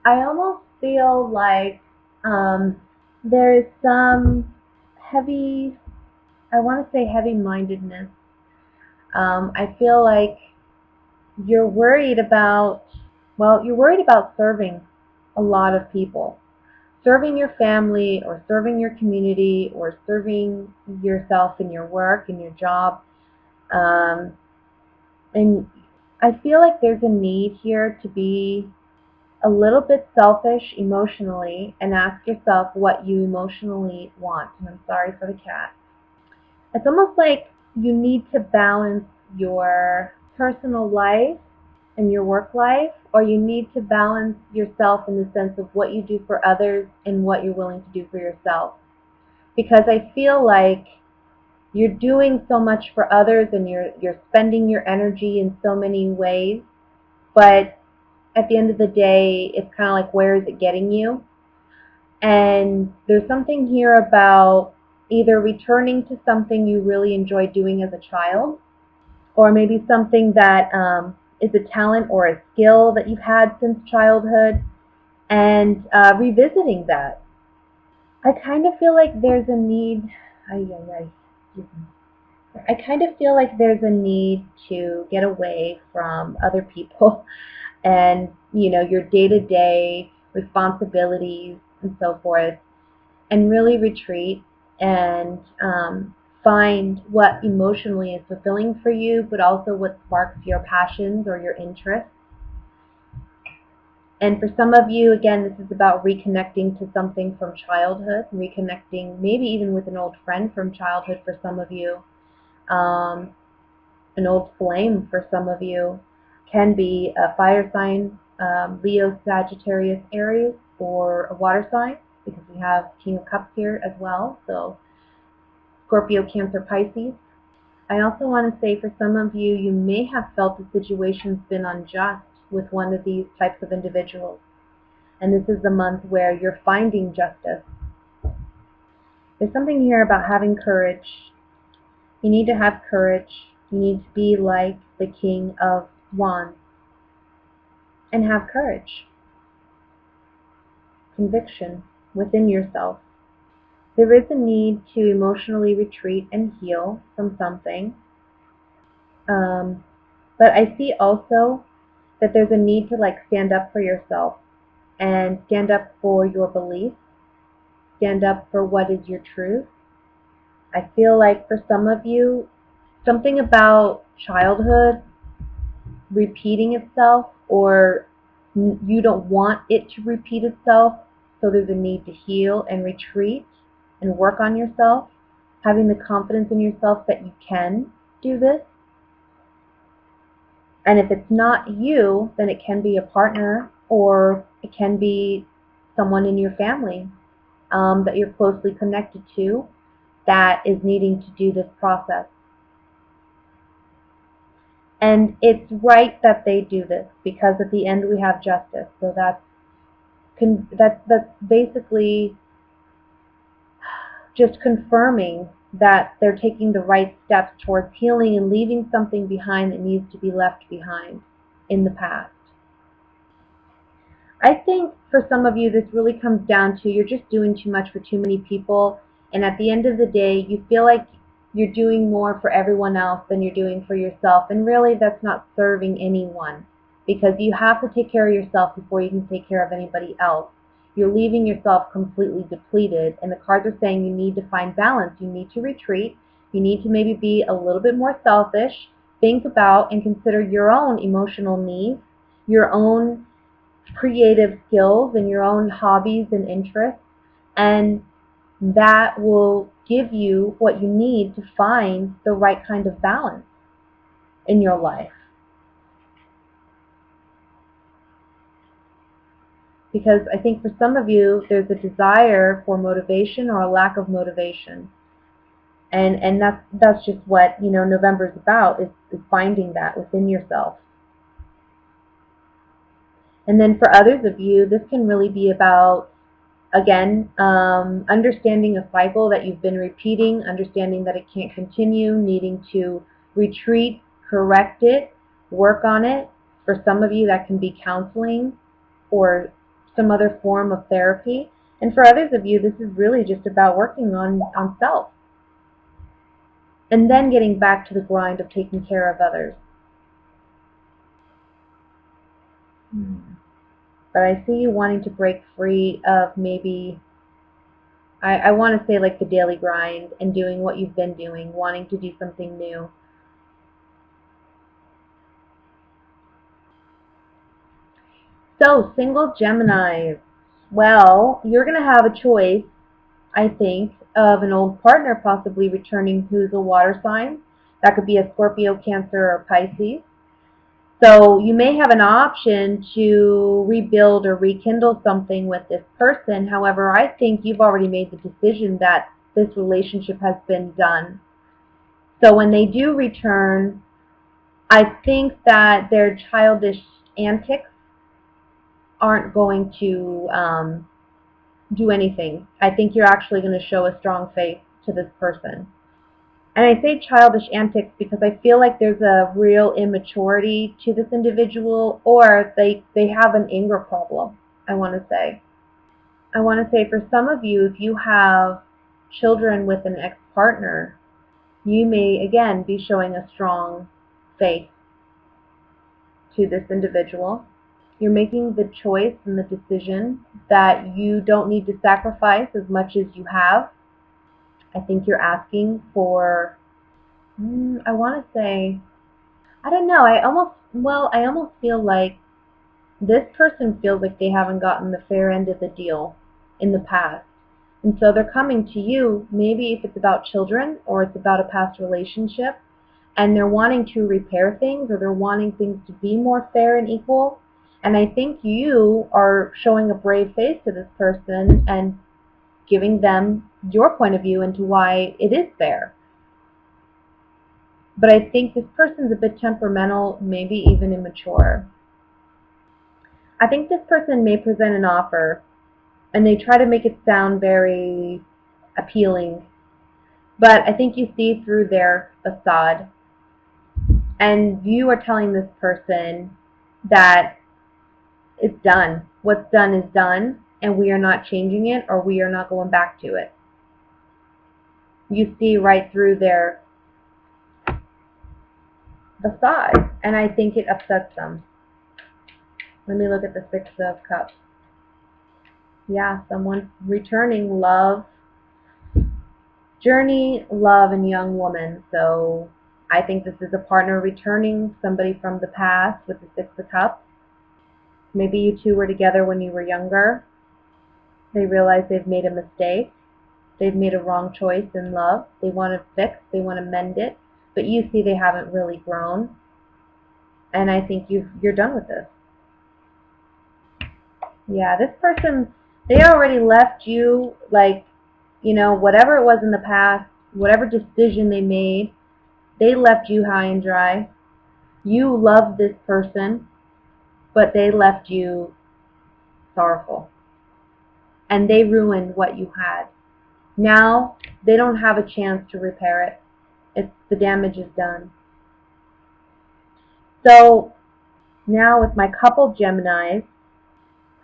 I almost feel like um, there is some heavy, I want to say heavy mindedness. I feel like you're worried about, well, you're worried about serving a lot of people, serving your family or serving your community or serving yourself in your work, in your job. Um, and I feel like there's a need here to be a little bit selfish emotionally and ask yourself what you emotionally want. And I'm sorry for the cat. It's almost like you need to balance your personal life and your work life, or you need to balance yourself in the sense of what you do for others and what you're willing to do for yourself. Because I feel like you're doing so much for others and you're spending your energy in so many ways, but at the end of the day, it's kind of like, where is it getting you? And there's something here about either returning to something you really enjoyed doing as a child, or maybe something that is a talent or a skill that you've had since childhood, and revisiting that. I kind of feel like there's a need. Ay, ay, ay, excuse me. I kind of feel like there's a need to get away from other people and your day-to-day responsibilities and so forth, and really retreat and find what emotionally is fulfilling for you, but also what sparks your passions or your interests. And for some of you, again, this is about reconnecting to something from childhood, reconnecting maybe even with an old friend from childhood for some of you, um, an old flame for some of you, can be a fire sign, Leo, Sagittarius, Aries, or a water sign, because we have King of Cups here as well. So Scorpio, Cancer, Pisces. I also want to say for some of you, you may have felt the situation's been unjust with one of these types of individuals. And this is the month where you're finding justice. There's something here about having courage. You need to have courage. You need to be like the King of Wands and have courage, conviction within yourself. There is a need to emotionally retreat and heal from something. Um, but I see also that there's a need to stand up for yourself and stand up for your beliefs, stand up for what is your truth. I feel like for some of you, something about childhood repeating itself, or you don't want it to repeat itself, so there's a need to heal and retreat and work on yourself, having the confidence in yourself that you can do this. And if it's not you, then it can be a partner, or it can be someone in your family that you're closely connected to that is needing to do this process. And it's right that they do this, because at the end we have justice. So that's basically just confirming that they're taking the right steps towards healing and leaving something behind that needs to be left behind in the past. I think for some of you, this really comes down to you're just doing too much for too many people, and at the end of the day, you feel like you're doing more for everyone else than you're doing for yourself, and really that's not serving anyone, because you have to take care of yourself before you can take care of anybody else. You're leaving yourself completely depleted, and the cards are saying you need to find balance. You need to retreat. You need to maybe be a little bit more selfish, think about and consider your own emotional needs, your own creative skills and your own hobbies and interests, and that will give you what you need to find the right kind of balance in your life. Because I think for some of you, there's a desire for motivation or a lack of motivation. And that's just what November is about, is finding that within yourself. And then for others of you, this can really be about, again, understanding a cycle that you've been repeating, understanding that it can't continue, needing to retreat, correct it, work on it. For some of you, that can be counseling or some other form of therapy. And for others of you, this is really just about working on self and then getting back to the grind of taking care of others. But I see you wanting to break free of maybe, I want to say like the daily grind and doing what you've been doing, wanting to do something new. So, single Geminis. Well, you're going to have a choice, I think, of an old partner possibly returning who's a water sign. That could be a Scorpio, Cancer, or Pisces. So you may have an option to rebuild or rekindle something with this person. However, I think you've already made the decision that this relationship has been done. So when they do return, I think that their childish antics aren't going to do anything. I think you're actually going to show a strong faith to this person. And I say childish antics because I feel like there's a real immaturity to this individual, or they have an anger problem, I want to say. I want to say for some of you, if you have children with an ex-partner, you may, again, be showing a strong faith to this individual. You're making the choice and the decision that you don't need to sacrifice as much as you have. I think you're asking for, I want to say, I don't know. I almost feel like this person feels like they haven't gotten the fair end of the deal in the past. And so they're coming to you, maybe if it's about children or it's about a past relationship, and they're wanting to repair things, or they're wanting things to be more fair and equal. And I think you are showing a brave face to this person and giving them your point of view into why it is fair. But I think this person's a bit temperamental, maybe even immature. I think this person may present an offer and they try to make it sound very appealing, but I think you see through their facade, and you are telling this person that it's done. What's done is done, and we are not changing it, or we are not going back to it. You see right through their facade, and I think it upsets them. Let me look at the Six of Cups. Yeah, someone returning, love, journey, love, and young woman. So I think this is a partner returning, somebody from the past with the Six of Cups. Maybe you two were together when you were younger. They realize they've made a mistake. They've made a wrong choice in love. They want to fix, they want to mend it. But you see they haven't really grown. And I think you're done with this. Yeah, this person, they already left you, like, whatever it was in the past, whatever decision they made, they left you high and dry. You loved this person, but they left you sorrowful. And they ruined what you had. Now, they don't have a chance to repair it. The damage is done. So, now with my couple Geminis,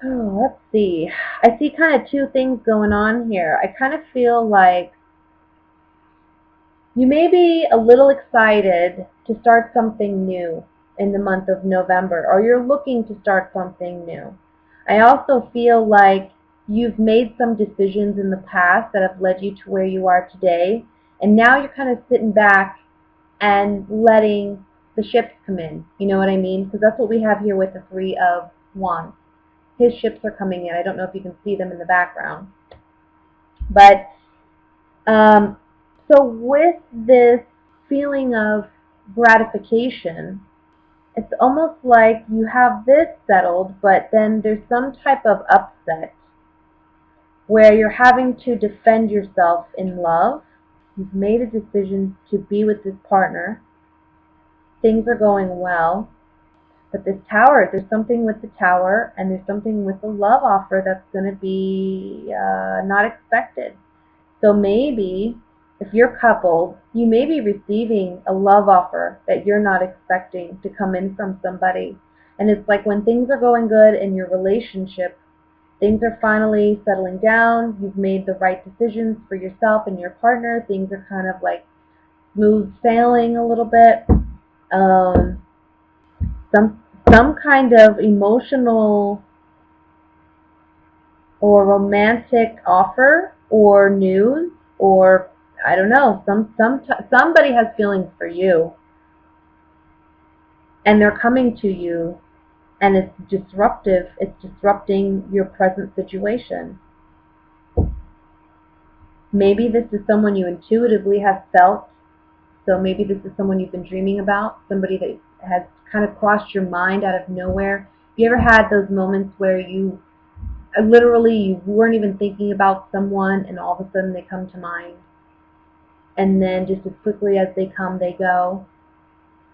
let's see. I see kind of two things going on here. I kind of feel like you may be a little excited to start something new in the month of November, or you're looking to start something new. I also feel like you've made some decisions in the past that have led you to where you are today, and now you're kind of sitting back and letting the ships come in. You know what I mean? Because that's what we have here with the Three of Wands. His ships are coming in. I don't know if you can see them in the background. But so with this feeling of gratification, it's almost like you have this settled, but then there's some type of upset where you're having to defend yourself in love. You've made a decision to be with this partner. Things are going well. But this tower, there's something with the tower, and there's something with the love offer that's going to be not expected. So maybe if you're coupled, you may be receiving a love offer that you're not expecting to come in from somebody. And it's like when things are going good in your relationship, Things are finally settling down. You've made the right decisions for yourself and your partner. Things are kind of like smooth sailing a little bit. Um, some kind of emotional or romantic offer or news, or I don't know, somebody has feelings for you and they're coming to you, and it's disruptive. It's disrupting your present situation. Maybe this is someone you intuitively have felt. So maybe this is someone you've been dreaming about, somebody that has kind of crossed your mind out of nowhere. Have you ever had those moments where you literally you weren't even thinking about someone and all of a sudden they come to mind, and then just as quickly as they come, they go?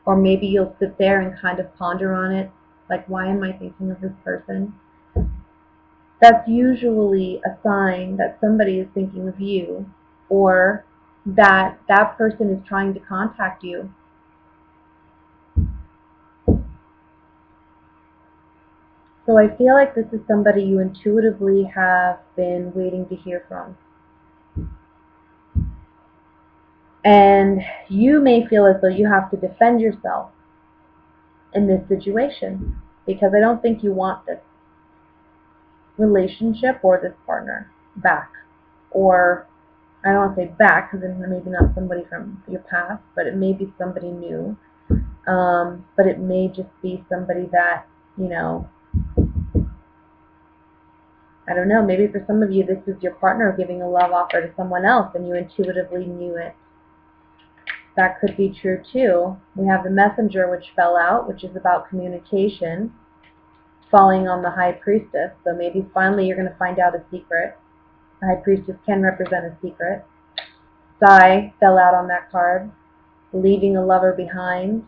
Or maybe you'll sit there and kind of ponder on it, like, why am I thinking of this person? That's usually a sign that somebody is thinking of you, or that that person is trying to contact you. So I feel like this is somebody you intuitively have been waiting to hear from. And you may feel as though you have to defend yourself in this situation, because I don't think you want this relationship or this partner back. Or I don't want to say back, because it's maybe not somebody from your past, but it may be somebody new. But it may just be somebody that, you know, I don't know, maybe for some of you this is your partner giving a love offer to someone else and you intuitively knew it. That could be true too. We have the Messenger, which fell out, which is about communication, falling on the High Priestess. So maybe finally you're going to find out a secret. The High Priestess can represent a secret. Sigh fell out on that card, leaving a lover behind.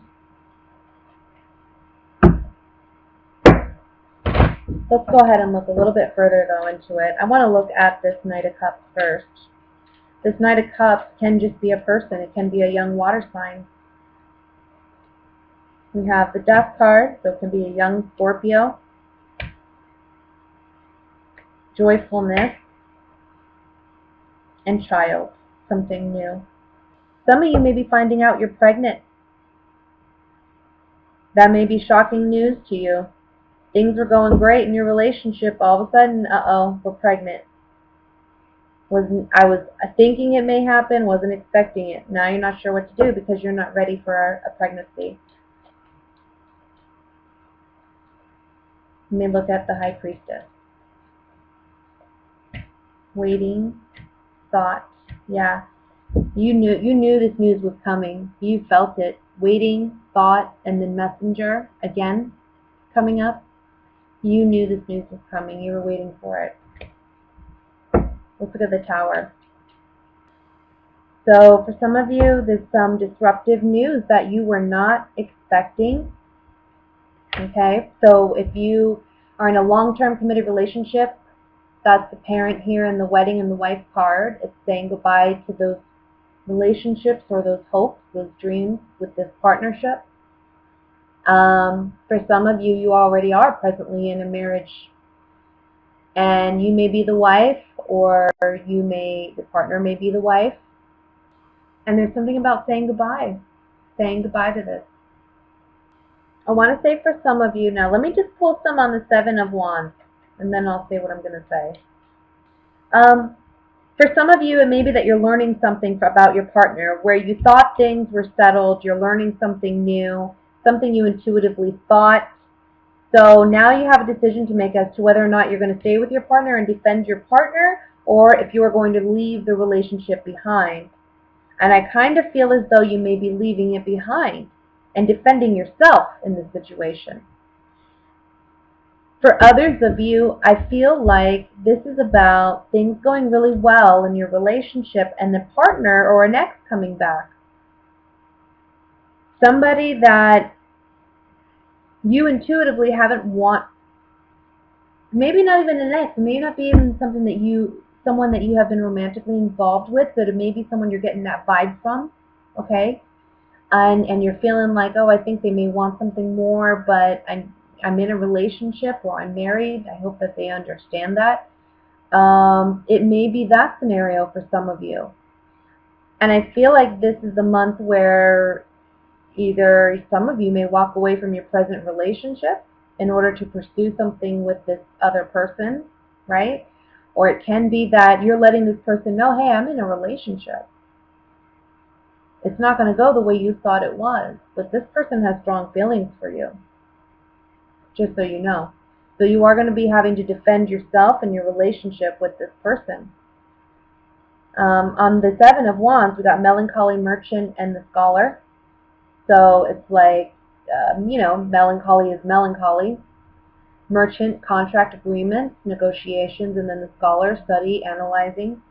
Let's go ahead and look a little bit further though into it. I want to look at this Knight of Cups first. This Knight of Cups can just be a person. It can be a young water sign. We have the Death card, so it can be a young Scorpio. Joyfulness and child, something new. Some of you may be finding out you're pregnant. That may be shocking news to you. Things were going great in your relationship. All of a sudden, uh-oh, we're pregnant. I was thinking it may happen, wasn't expecting it. Now you're not sure what to do because you're not ready for a pregnancy. You may look at the High Priestess. Waiting, thought, yeah. You knew this news was coming. You felt it. Waiting, thought, and then Messenger again coming up. You knew this news was coming. You were waiting for it. Let's look at the Tower. So for some of you, there's some disruptive news that you were not expecting. Okay, so if you are in a long-term committed relationship, that's the parent here in the wedding and the wife card. It's saying goodbye to those relationships or those hopes, those dreams with this partnership. For some of you, you already are presently in a marriage, and you may be the wife, or the partner may be the wife. And there's something about saying goodbye to this. I want to say for some of you now, let me just pull some on the Seven of Wands, and then I'll say what I'm going to say. For some of you, it may be that you're learning something about your partner, where you thought things were settled, you're learning something new, something you intuitively thought. So now you have a decision to make as to whether or not you're going to stay with your partner and defend your partner, or if you are going to leave the relationship behind. And I kind of feel as though you may be leaving it behind and defending yourself in this situation. For others of you, I feel like this is about things going really well in your relationship and the partner or an ex coming back. Somebody that you intuitively haven't maybe not even an ex, maybe not be even someone that you have been romantically involved with, but it may be someone you're getting that vibe from, okay? And you're feeling like, oh, I think they may want something more, but I'm in a relationship or I'm married. I hope that they understand that. It may be that scenario for some of you. And I feel like this is the month where either some of you may walk away from your present relationship in order to pursue something with this other person, right? Or it can be that you're letting this person know, hey, I'm in a relationship. It's not going to go the way you thought it was, but this person has strong feelings for you, just so you know. So you are going to be having to defend yourself and your relationship with this person. On the Seven of Wands, we got melancholy, merchant, and the scholar. So it's like, melancholy is melancholy. Merchant, contract agreements, negotiations, and then the scholar, study, analyzing.